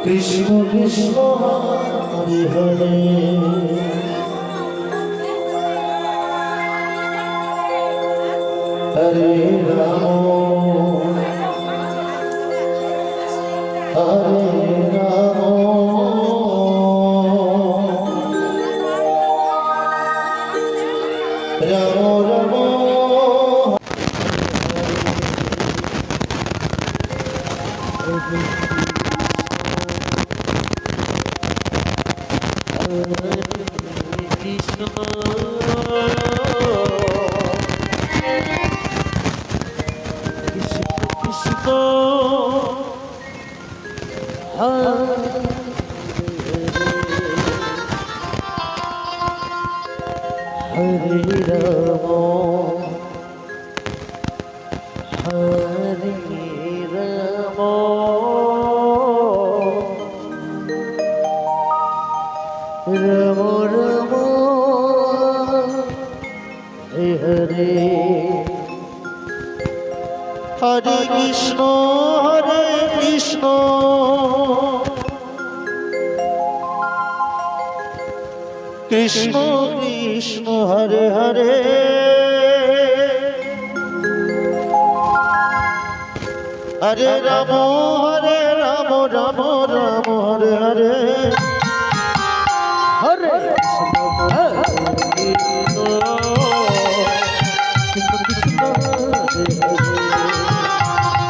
Krishna Krishna Hare Hare Hare Ram Hare Ram Ram Ram Krishna Krishna Hare Ram Hare Ram Ram Ram Hare Hare Krishna Krishna Krishna Hare Hare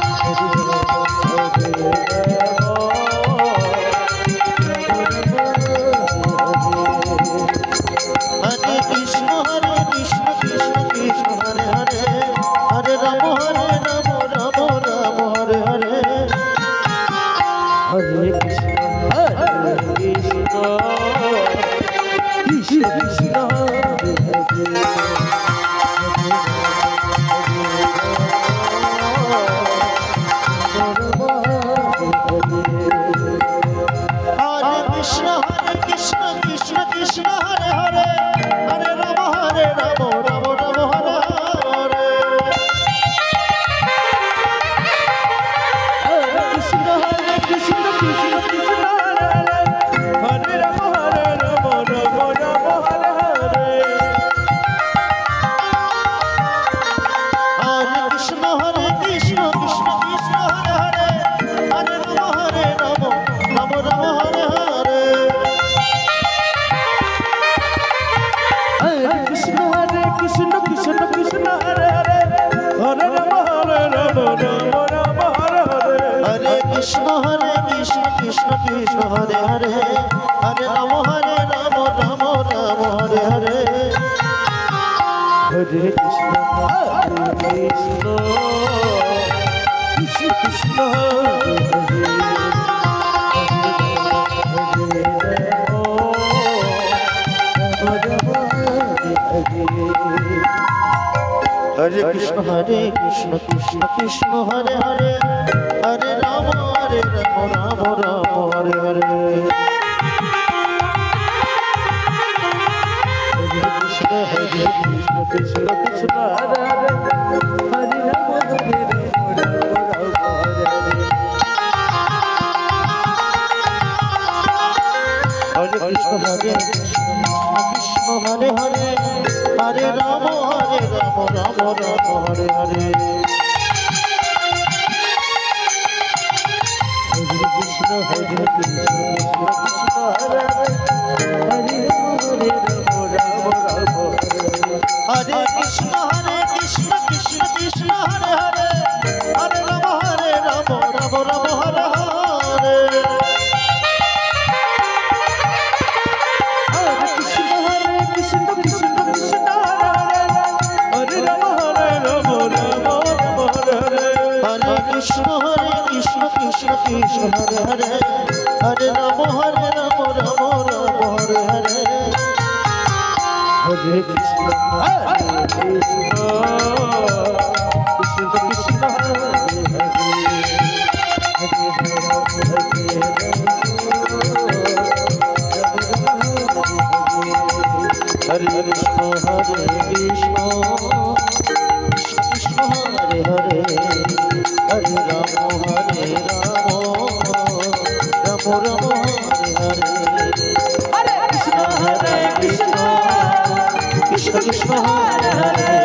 Hare Ram Ram Ram Hare Hare Hare Krishna Krishna Hare Krishna Krishna Krishna Hare Hare Hare Ram Ram Ram Hare Hare Hare Krishna Krishna Krishna Krishna Hare Krishna Krishna Krishna Hare Hare Hare Ram Ram Ram Hare Hare Hare Krishna Krishna Krishna Hare Hare Hare Ram Hare Krishna Krishna Hare Hare Hare Ram Ram Ram Hare Hare Krishna Krishna Krishna Hare Hare Hare Ram Ram Hare Krishna Krishna Krishna Hare Hare Hare Ram Ram Ram Hare Hare Krishna Krishna Krishna Hare Hare Hare Ram Ram Hare Hare Hare Krishna Krishna Krishna Hare Hare Hare Krishna Krishna Krishna Hare Hare Hare Ram Ram Ram Hare Hare Krishna Krishna Krishna Krishna Hare Hare